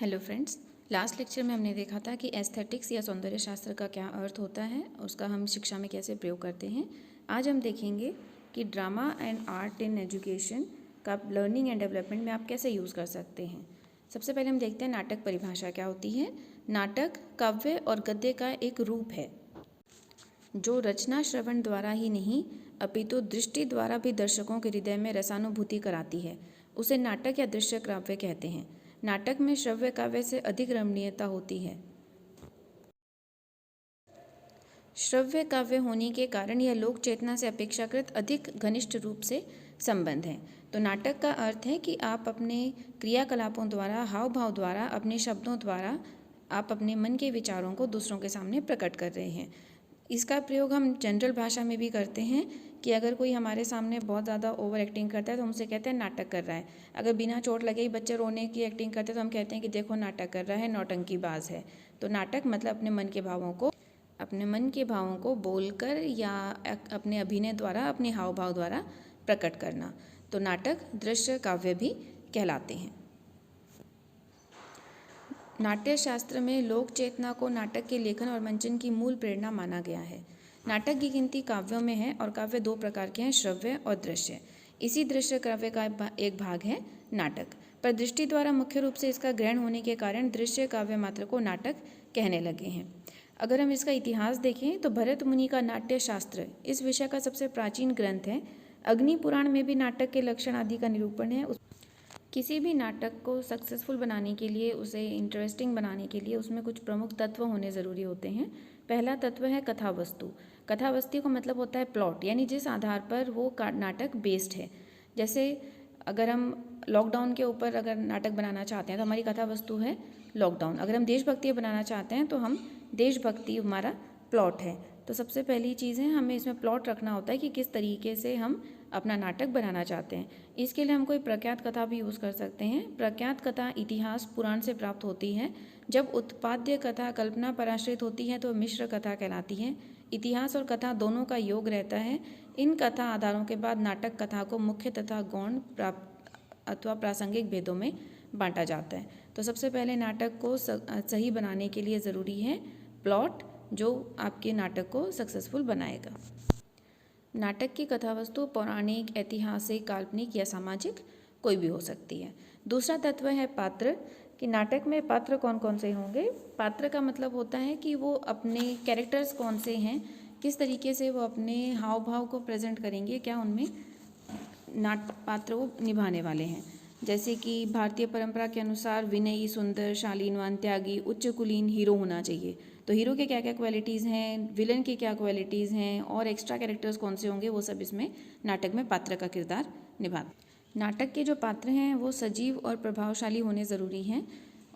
Hello friends, last lecture में हमने देखा था कि एस्थेटिक्स या सौंदर्य शास्त्र का क्या अर्थ होता है, उसका हम शिक्षा में कैसे प्रयोग करते हैं। आज हम देखेंगे कि drama and art in education का लर्निंग एंड डेवलपमेंट में आप कैसे यूज़ कर सकते हैं। सबसे पहले हम देखते हैं नाटक परिभाषा क्या होती है। नाटक काव्य और गद्य का एक रूप है जो रचना श्रवण द्वारा ही नहीं अपितु दृष्टि द्वारा भी दर्शकों के हृदय में रसानुभूति कराती है। उसे नाटक या दृश्य काव्य कहते हैं। नाटक में श्रव्य काव्य से अधिक रमणीयता होती है। श्रव्य काव्य होने के कारण यह लोक चेतना से अपेक्षाकृत अधिक घनिष्ठ रूप से संबंध है। तो नाटक का अर्थ है कि आप अपने क्रियाकलापों द्वारा, हाव भाव द्वारा, अपने शब्दों द्वारा आप अपने मन के विचारों को दूसरों के सामने प्रकट कर रहे हैं। इसका प्रयोग हम जनरल भाषा में भी करते हैं कि अगर कोई हमारे सामने बहुत ज़्यादा ओवर एक्टिंग करता है तो हमसे कहते हैं नाटक कर रहा है। अगर बिना चोट लगे ही बच्चे रोने की एक्टिंग करते हैं तो हम कहते हैं कि देखो नाटक कर रहा है, नौटंकीबाज है। तो नाटक मतलब अपने मन के भावों को बोलकर या अपने अभिनय द्वारा, अपने हाव भाव द्वारा प्रकट करना। तो नाटक दृश्य काव्य भी कहलाते हैं। नाट्य शास्त्र में लोक चेतना को नाटक के लेखन और मंचन की मूल प्रेरणा माना गया है। नाटक की गिनती काव्यों में है और काव्य दो प्रकार के हैं, श्रव्य और दृश्य। इसी दृश्य काव्य का एक भाग है नाटक, पर दृष्टि द्वारा मुख्य रूप से इसका ग्रहण होने के कारण दृश्य काव्य मात्र को नाटक कहने लगे हैं। अगर हम इसका इतिहास देखें तो भरत मुनि का नाट्य शास्त्र इस विषय का सबसे प्राचीन ग्रंथ है। अग्नि पुराण में भी नाटक के लक्षण आदि का निरूपण है। किसी भी नाटक को सक्सेसफुल बनाने के लिए, उसे इंटरेस्टिंग बनाने के लिए उसमें कुछ प्रमुख तत्व होने ज़रूरी होते हैं। पहला तत्व है कथा वस्तु। कथा वस्तु का मतलब होता है प्लॉट, यानी जिस आधार पर वो नाटक बेस्ड है। जैसे अगर हम लॉकडाउन के ऊपर अगर नाटक बनाना चाहते हैं तो हमारी कथा वस्तु है लॉकडाउन। अगर हम देशभक्ति बनाना चाहते हैं तो हम देशभक्ति हमारा प्लॉट है। तो सबसे पहली चीज़ है, हमें इसमें प्लॉट रखना होता है कि किस तरीके से हम अपना नाटक बनाना चाहते हैं। इसके लिए हम कोई प्रख्यात कथा भी यूज़ कर सकते हैं। प्रख्यात कथा इतिहास पुराण से प्राप्त होती है। जब उत्पाद्य कथा कल्पना पर आश्रित होती है तो मिश्र कथा कहलाती है। इतिहास और कथा दोनों का योग रहता है। इन कथा आधारों के बाद नाटक कथा को मुख्य तथा गौण अथवा प्रासंगिक भेदों में बांटा जाता है। तो सबसे पहले नाटक को सही बनाने के लिए ज़रूरी है प्लॉट, जो आपके नाटक को सक्सेसफुल बनाएगा। नाटक की कथा वस्तु पौराणिक, ऐतिहासिक, काल्पनिक या सामाजिक कोई भी हो सकती है। दूसरा तत्व है पात्र, कि नाटक में पात्र कौन कौन से होंगे। पात्र का मतलब होता है कि वो अपने कैरेक्टर्स कौन से हैं, किस तरीके से वो अपने हाव भाव को प्रेजेंट करेंगे, क्या उनमें पात्र वो निभाने वाले हैं। जैसे कि भारतीय परंपरा के अनुसार विनयी, सुंदर, शालीनवान, त्यागी, उच्च कुलीन हीरो होना चाहिए। तो हीरो के क्या क्या क्वालिटीज़ हैं, विलन की क्या क्वालिटीज़ हैं और एक्स्ट्रा कैरेक्टर्स कौन से होंगे, वो सब इसमें नाटक में पात्र का किरदार निभाते। नाटक के जो पात्र हैं वो सजीव और प्रभावशाली होने ज़रूरी हैं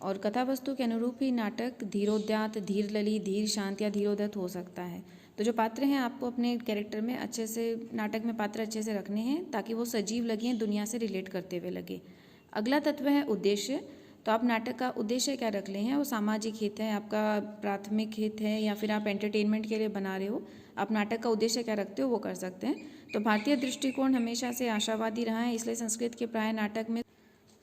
और कथा वस्तु के अनुरूप ही नाटक धीरोद्यत, धीर लली, धीर शांत या धीरोदत्त हो सकता है। तो जो पात्र हैं आपको अपने कैरेक्टर में अच्छे से, नाटक में पात्र अच्छे से रखने हैं ताकि वो सजीव लगें, दुनिया से रिलेट करते हुए लगे। अगला तत्व है उद्देश्य। तो आप नाटक का उद्देश्य क्या रख ले हैं, वो सामाजिक हित है, आपका प्राथमिक हित है, या फिर आप एंटरटेनमेंट के लिए बना रहे हो, आप नाटक का उद्देश्य क्या रखते हो वो कर सकते हैं। तो भारतीय दृष्टिकोण हमेशा से आशावादी रहा है, इसलिए संस्कृत के प्राय नाटक में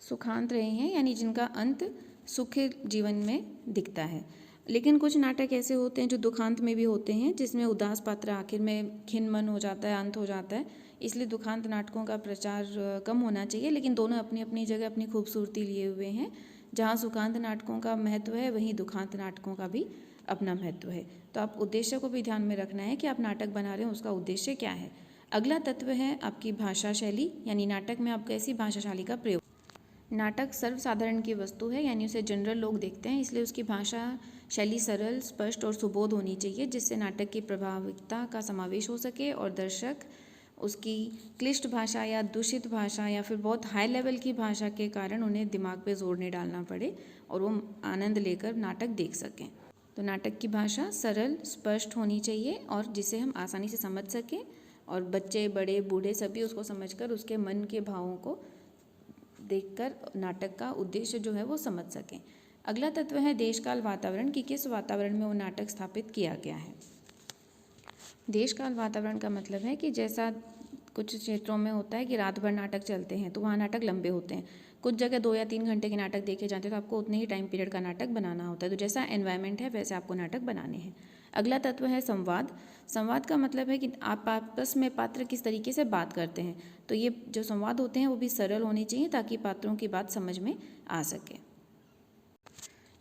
सुखांत रहे हैं, यानी जिनका अंत सुख जीवन में दिखता है। लेकिन कुछ नाटक ऐसे होते हैं जो दुखांत में भी होते हैं, जिसमें उदास पात्र आखिर में खिन्न मन हो जाता है, अंत हो जाता है। इसलिए दुखांत नाटकों का प्रचार कम होना चाहिए, लेकिन दोनों अपनी अपनी जगह अपनी खूबसूरती लिए हुए हैं। जहाँ सुखांत नाटकों का महत्व है वहीं दुखांत नाटकों का भी अपना महत्व है। तो आप उद्देश्य को भी ध्यान में रखना है कि आप नाटक बना रहे हो उसका उद्देश्य क्या है। अगला तत्व है आपकी भाषा शैली, यानी नाटक में आप कैसी भाषा शैली का प्रयोग। नाटक सर्वसाधारण की वस्तु है, यानी उसे जनरल लोग देखते हैं, इसलिए उसकी भाषा शैली सरल, स्पष्ट और सुबोध होनी चाहिए, जिससे नाटक की प्रभाविकता का समावेश हो सके और दर्शक उसकी क्लिष्ट भाषा या दूषित भाषा या फिर बहुत हाई लेवल की भाषा के कारण उन्हें दिमाग पे जोर नहीं डालना पड़े और वो आनंद लेकर नाटक देख सकें। तो नाटक की भाषा सरल, स्पष्ट होनी चाहिए और जिसे हम आसानी से समझ सकें और बच्चे, बड़े, बूढ़े सभी उसको समझकर उसके मन के भावों को देखकर नाटक का उद्देश्य जो है वो समझ सकें। अगला तत्व है देश काल वातावरण, कि किस वातावरण में वो नाटक स्थापित किया गया है। देश काल वातावरण का मतलब है कि जैसा कुछ क्षेत्रों में होता है कि रात भर नाटक चलते हैं तो वहाँ नाटक लंबे होते हैं, कुछ जगह 2 या 3 घंटे के नाटक देखे जाते हैं तो आपको उतने ही टाइम पीरियड का नाटक बनाना होता है। तो जैसा एनवायरनमेंट है वैसे आपको नाटक बनाने हैं। अगला तत्व है संवाद। संवाद का मतलब है कि आप आपस में पात्र किस तरीके से बात करते हैं। तो ये जो संवाद होते हैं वो भी सरल होने चाहिए ताकि पात्रों की बात समझ में आ सके।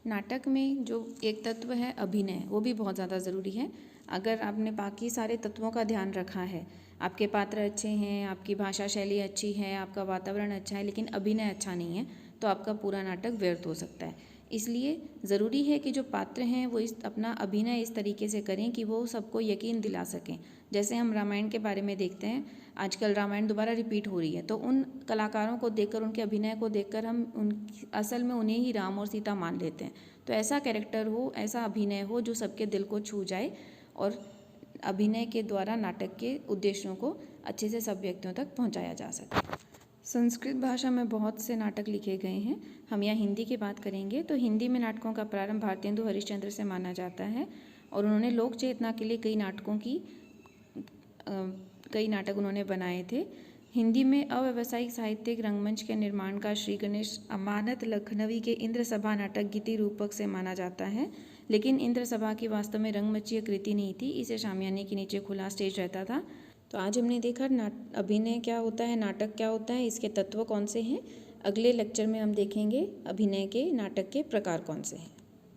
नाटक में जो एक तत्व है अभिनय, वो भी बहुत ज़्यादा ज़रूरी है। अगर आपने बाकी सारे तत्वों का ध्यान रखा है, आपके पात्र अच्छे हैं, आपकी भाषा शैली अच्छी है, आपका वातावरण अच्छा है, लेकिन अभिनय अच्छा नहीं है, तो आपका पूरा नाटक व्यर्थ हो सकता है। इसलिए ज़रूरी है कि जो पात्र हैं वो अपना अभिनय इस तरीके से करें कि वो सबको यकीन दिला सकें। जैसे हम रामायण के बारे में देखते हैं, आजकल रामायण दोबारा रिपीट हो रही है, तो उन कलाकारों को देखकर, उनके अभिनय को देखकर हम असल में उन्हें ही राम और सीता मान लेते हैं। तो ऐसा कैरेक्टर हो, ऐसा अभिनय हो जो सबके दिल को छू जाए और अभिनय के द्वारा नाटक के उद्देश्यों को अच्छे से सब व्यक्तियों तक पहुंचाया जा सके। संस्कृत भाषा में बहुत से नाटक लिखे गए हैं। हम यहाँ हिंदी की बात करेंगे तो हिंदी में नाटकों का प्रारंभ भारतेंदु हरिश्चंद्र से माना जाता है और उन्होंने लोक चेतना के लिए कई नाटक उन्होंने बनाए थे। हिंदी में अव्यावसायिक साहित्यिक रंगमंच के निर्माण का श्री गणेश अमानत लखनवी के इंद्र सभा नाटक गीति रूपक से माना जाता है, लेकिन इंद्र सभा की वास्तव में रंगमंचीय कृति नहीं थी, इसे शामियाने के नीचे खुला स्टेज रहता था। तो आज हमने देखा अभिनय क्या होता है, नाटक क्या होता है, इसके तत्व कौन से हैं। अगले लेक्चर में हम देखेंगे अभिनय के, नाटक के प्रकार कौन से हैं।